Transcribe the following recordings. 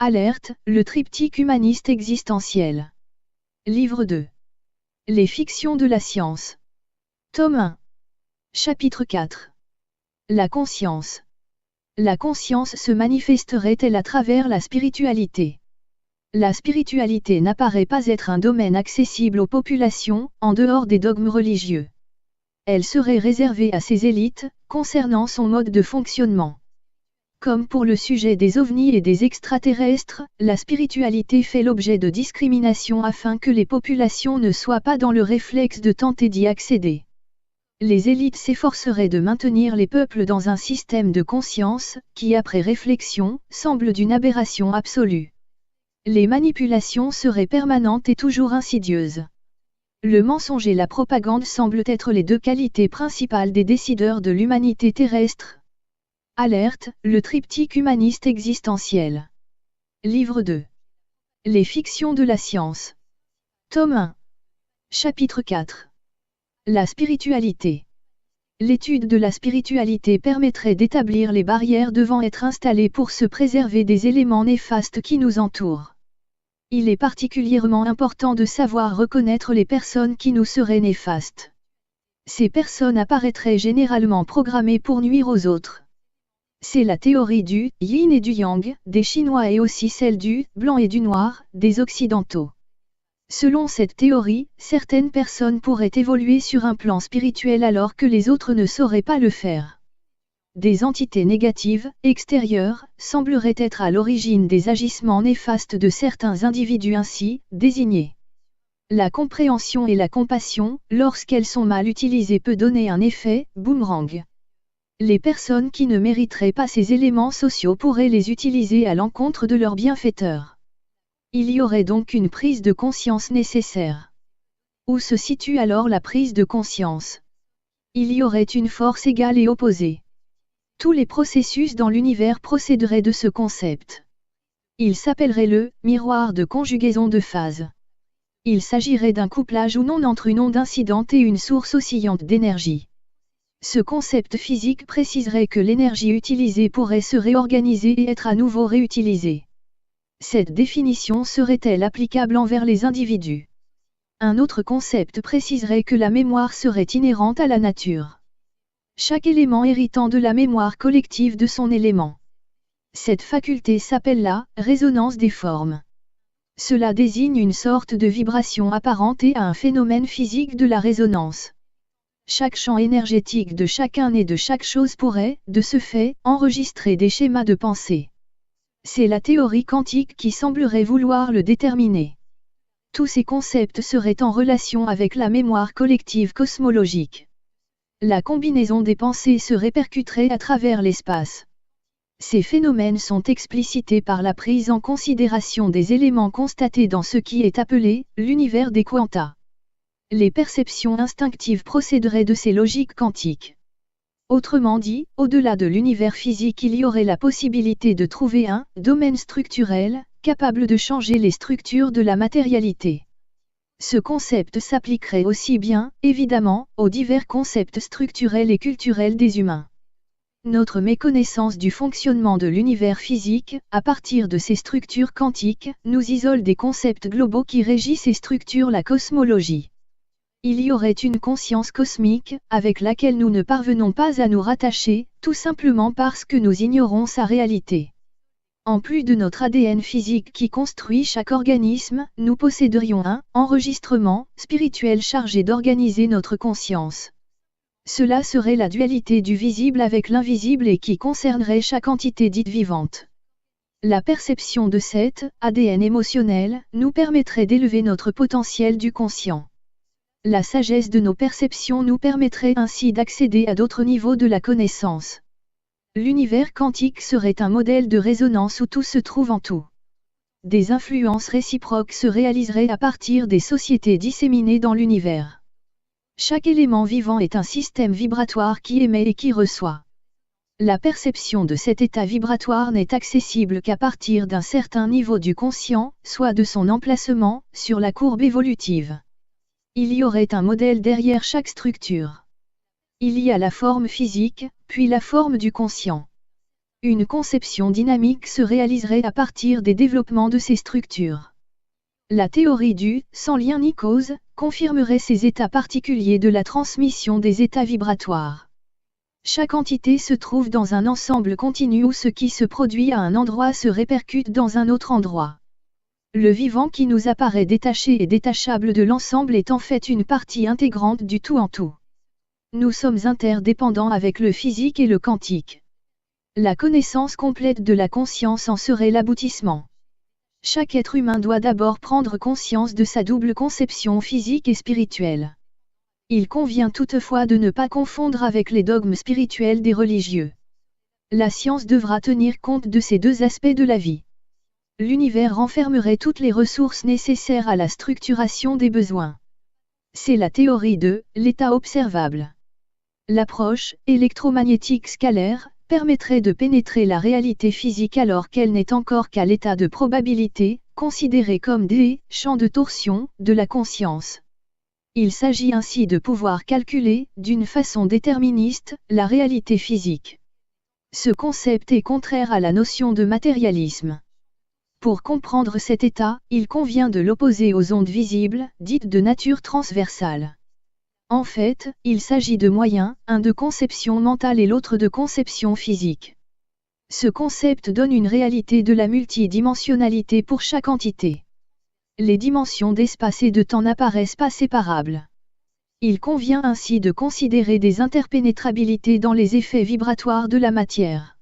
Alerte, le triptyque humaniste existentiel. Livre 2. Les fictions de la science. Tome 1. Chapitre 4. La conscience. La conscience se manifesterait-elle à travers la spiritualité? La spiritualité n'apparaît pas être un domaine accessible aux populations, en dehors des dogmes religieux. Elle serait réservée à ces élites, concernant son mode de fonctionnement. Comme pour le sujet des ovnis et des extraterrestres, la spiritualité fait l'objet de discrimination afin que les populations ne soient pas dans le réflexe de tenter d'y accéder. Les élites s'efforceraient de maintenir les peuples dans un système de conscience, qui après réflexion, semble d'une aberration absolue. Les manipulations seraient permanentes et toujours insidieuses. Le mensonge et la propagande semblent être les deux qualités principales des décideurs de l'humanité terrestre. Alerte, le triptyque humaniste existentiel. Livre 2. Les fictions de la science. Tome 1. Chapitre 4. La spiritualité. L'étude de la spiritualité permettrait d'établir les barrières devant être installées pour se préserver des éléments néfastes qui nous entourent. Il est particulièrement important de savoir reconnaître les personnes qui nous seraient néfastes. Ces personnes apparaîtraient généralement programmées pour nuire aux autres. C'est la théorie du yin et du yang des Chinois et aussi celle du blanc et du noir des Occidentaux. Selon cette théorie, certaines personnes pourraient évoluer sur un plan spirituel alors que les autres ne sauraient pas le faire. Des entités négatives, extérieures, sembleraient être à l'origine des agissements néfastes de certains individus ainsi désignés. La compréhension et la compassion, lorsqu'elles sont mal utilisées, peut donner un effet boomerang. Les personnes qui ne mériteraient pas ces éléments sociaux pourraient les utiliser à l'encontre de leurs bienfaiteurs. Il y aurait donc une prise de conscience nécessaire. Où se situe alors la prise de conscience? Il y aurait une force égale et opposée. Tous les processus dans l'univers procéderaient de ce concept. Il s'appellerait le miroir de conjugaison de phase. Il s'agirait d'un couplage ou non entre une onde incidente et une source oscillante d'énergie. Ce concept physique préciserait que l'énergie utilisée pourrait se réorganiser et être à nouveau réutilisée. Cette définition serait-elle applicable envers les individus? Un autre concept préciserait que la mémoire serait inhérente à la nature. Chaque élément héritant de la mémoire collective de son élément. Cette faculté s'appelle la résonance des formes. Cela désigne une sorte de vibration apparentée à un phénomène physique de la résonance. Chaque champ énergétique de chacun et de chaque chose pourrait, de ce fait, enregistrer des schémas de pensée. C'est la théorie quantique qui semblerait vouloir le déterminer. Tous ces concepts seraient en relation avec la mémoire collective cosmologique. La combinaison des pensées se répercuterait à travers l'espace. Ces phénomènes sont explicités par la prise en considération des éléments constatés dans ce qui est appelé l'univers des quanta. Les perceptions instinctives procéderaient de ces logiques quantiques. Autrement dit, au-delà de l'univers physique, il y aurait la possibilité de trouver un domaine structurel, capable de changer les structures de la matérialité. Ce concept s'appliquerait aussi bien, évidemment, aux divers concepts structurels et culturels des humains. Notre méconnaissance du fonctionnement de l'univers physique, à partir de ces structures quantiques, nous isole des concepts globaux qui régissent et structurent la cosmologie. Il y aurait une conscience cosmique, avec laquelle nous ne parvenons pas à nous rattacher, tout simplement parce que nous ignorons sa réalité. En plus de notre ADN physique qui construit chaque organisme, nous posséderions un enregistrement spirituel chargé d'organiser notre conscience. Cela serait la dualité du visible avec l'invisible et qui concernerait chaque entité dite vivante. La perception de cet ADN émotionnel nous permettrait d'élever notre potentiel du conscient. La sagesse de nos perceptions nous permettrait ainsi d'accéder à d'autres niveaux de la connaissance. L'univers quantique serait un modèle de résonance où tout se trouve en tout. Des influences réciproques se réaliseraient à partir des sociétés disséminées dans l'univers. Chaque élément vivant est un système vibratoire qui émet et qui reçoit. La perception de cet état vibratoire n'est accessible qu'à partir d'un certain niveau du conscient, soit de son emplacement, sur la courbe évolutive. Il y aurait un modèle derrière chaque structure. Il y a la forme physique, puis la forme du conscient. Une conception dynamique se réaliserait à partir des développements de ces structures. La théorie du « sans lien ni cause » confirmerait ces états particuliers de la transmission des états vibratoires. Chaque entité se trouve dans un ensemble continu où ce qui se produit à un endroit se répercute dans un autre endroit. Le vivant qui nous apparaît détaché et détachable de l'ensemble est en fait une partie intégrante du tout en tout. Nous sommes interdépendants avec le physique et le quantique. La connaissance complète de la conscience en serait l'aboutissement. Chaque être humain doit d'abord prendre conscience de sa double conception physique et spirituelle. Il convient toutefois de ne pas confondre avec les dogmes spirituels des religieux. La science devra tenir compte de ces deux aspects de la vie. L'univers renfermerait toutes les ressources nécessaires à la structuration des besoins. C'est la théorie de l'état observable. L'approche électromagnétique scalaire permettrait de pénétrer la réalité physique alors qu'elle n'est encore qu'à l'état de probabilité, considérée comme des champs de torsion de la conscience. Il s'agit ainsi de pouvoir calculer, d'une façon déterministe, la réalité physique. Ce concept est contraire à la notion de matérialisme. Pour comprendre cet état, il convient de l'opposer aux ondes visibles, dites de nature transversale. En fait, il s'agit de moyens, un de conception mentale et l'autre de conception physique. Ce concept donne une réalité de la multidimensionnalité pour chaque entité. Les dimensions d'espace et de temps n'apparaissent pas séparables. Il convient ainsi de considérer des interpénétrabilités dans les effets vibratoires de la matière.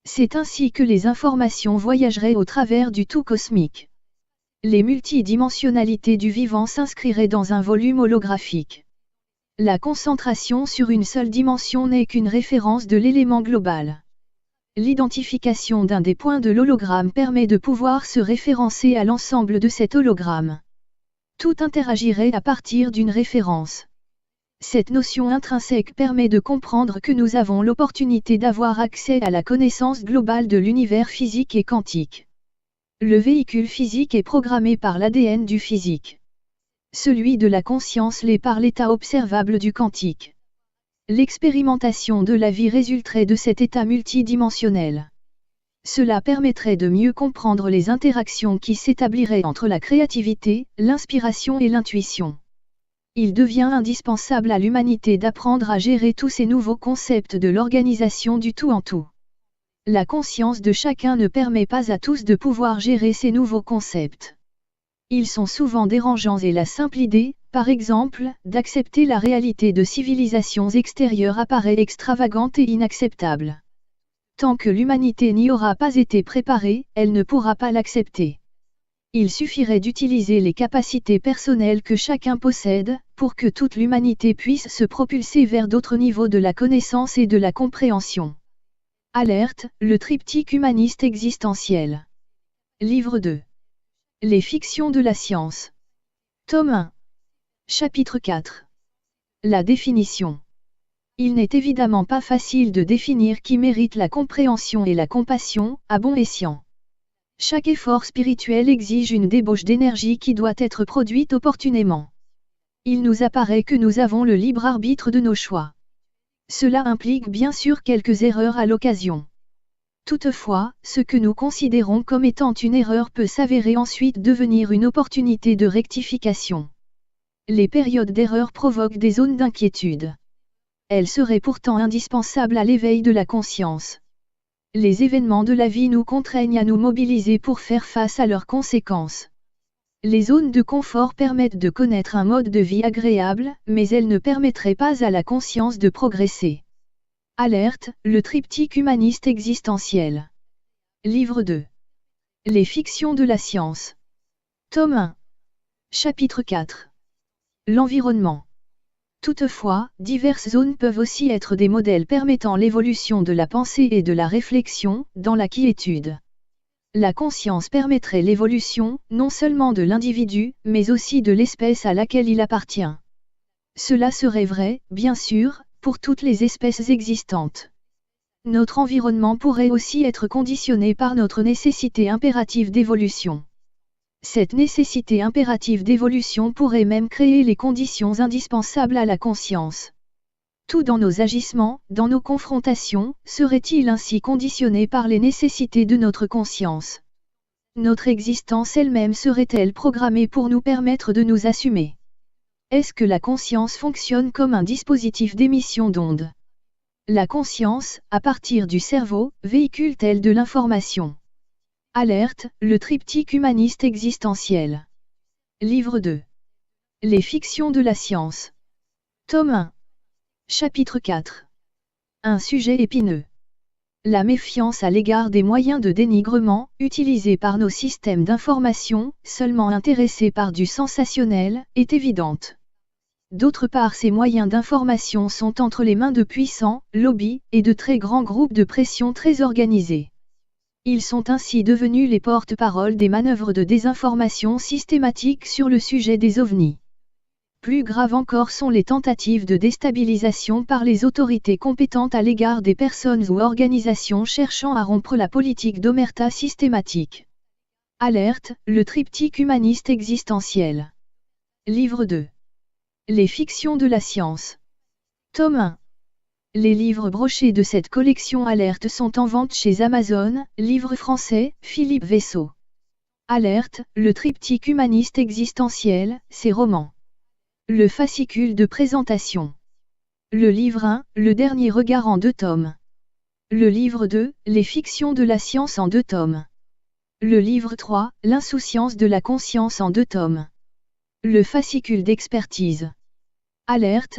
C'est ainsi que les informations voyageraient au travers du tout cosmique. Les multidimensionnalités du vivant s'inscriraient dans un volume holographique. La concentration sur une seule dimension n'est qu'une référence de l'élément global. L'identification d'un des points de l'hologramme permet de pouvoir se référencer à l'ensemble de cet hologramme. Tout interagirait à partir d'une référence. Cette notion intrinsèque permet de comprendre que nous avons l'opportunité d'avoir accès à la connaissance globale de l'univers physique et quantique. Le véhicule physique est programmé par l'ADN du physique. Celui de la conscience l'est par l'état observable du quantique. L'expérimentation de la vie résulterait de cet état multidimensionnel. Cela permettrait de mieux comprendre les interactions qui s'établiraient entre la créativité, l'inspiration et l'intuition. Il devient indispensable à l'humanité d'apprendre à gérer tous ces nouveaux concepts de l'organisation du tout en tout. La conscience de chacun ne permet pas à tous de pouvoir gérer ces nouveaux concepts. Ils sont souvent dérangeants et la simple idée, par exemple, d'accepter la réalité de civilisations extérieures apparaît extravagante et inacceptable. Tant que l'humanité n'y aura pas été préparée, elle ne pourra pas l'accepter. Il suffirait d'utiliser les capacités personnelles que chacun possède, pour que toute l'humanité puisse se propulser vers d'autres niveaux de la connaissance et de la compréhension. Alerte, le triptyque humaniste existentiel. Livre 2. Les fictions de la science. Tome 1. Chapitre 4. La définition. Il n'est évidemment pas facile de définir qui mérite la compréhension et la compassion, à bon escient. Chaque effort spirituel exige une débauche d'énergie qui doit être produite opportunément. Il nous apparaît que nous avons le libre arbitre de nos choix. Cela implique bien sûr quelques erreurs à l'occasion. Toutefois, ce que nous considérons comme étant une erreur peut s'avérer ensuite devenir une opportunité de rectification. Les périodes d'erreur provoquent des zones d'inquiétude. Elles seraient pourtant indispensables à l'éveil de la conscience. Les événements de la vie nous contraignent à nous mobiliser pour faire face à leurs conséquences. Les zones de confort permettent de connaître un mode de vie agréable, mais elles ne permettraient pas à la conscience de progresser. Alerte, le triptyque humaniste existentiel. Livre 2. Les fictions de la science. Tome 1. Chapitre 4. L'environnement. Toutefois, diverses zones peuvent aussi être des modèles permettant l'évolution de la pensée et de la réflexion, dans la quiétude. La conscience permettrait l'évolution, non seulement de l'individu, mais aussi de l'espèce à laquelle il appartient. Cela serait vrai, bien sûr, pour toutes les espèces existantes. Notre environnement pourrait aussi être conditionné par notre nécessité impérative d'évolution. Cette nécessité impérative d'évolution pourrait même créer les conditions indispensables à la conscience. Tout dans nos agissements, dans nos confrontations, serait-il ainsi conditionné par les nécessités de notre conscience? Notre existence elle-même serait-elle programmée pour nous permettre de nous assumer? Est-ce que la conscience fonctionne comme un dispositif d'émission d'ondes? La conscience, à partir du cerveau, véhicule-t-elle de l'information? Alerte, le triptyque humaniste existentiel. Livre 2. Les fictions de la science. Tome 1. Chapitre 4. Un sujet épineux. La méfiance à l'égard des moyens de dénigrement, utilisés par nos systèmes d'information, seulement intéressés par du sensationnel, est évidente. D'autre part, ces moyens d'information sont entre les mains de puissants lobbies et de très grands groupes de pression très organisés. Ils sont ainsi devenus les porte-paroles des manœuvres de désinformation systématiques sur le sujet des ovnis. Plus grave encore sont les tentatives de déstabilisation par les autorités compétentes à l'égard des personnes ou organisations cherchant à rompre la politique d'omerta systématique. Alerte, le triptyque humaniste existentiel. Livre 2. Les fictions de la science. Tome 1. Les livres brochés de cette collection Alerte sont en vente chez Amazon, livre français, Philippe Vaisseau. Alerte, le triptyque humaniste existentiel, ses romans. Le fascicule de présentation. Le livre 1, le dernier regard en 2 tomes. Le livre 2, les fictions de la science en 2 tomes. Le livre 3, l'insouciance de la conscience en 2 tomes. Le fascicule d'expertise. Alerte,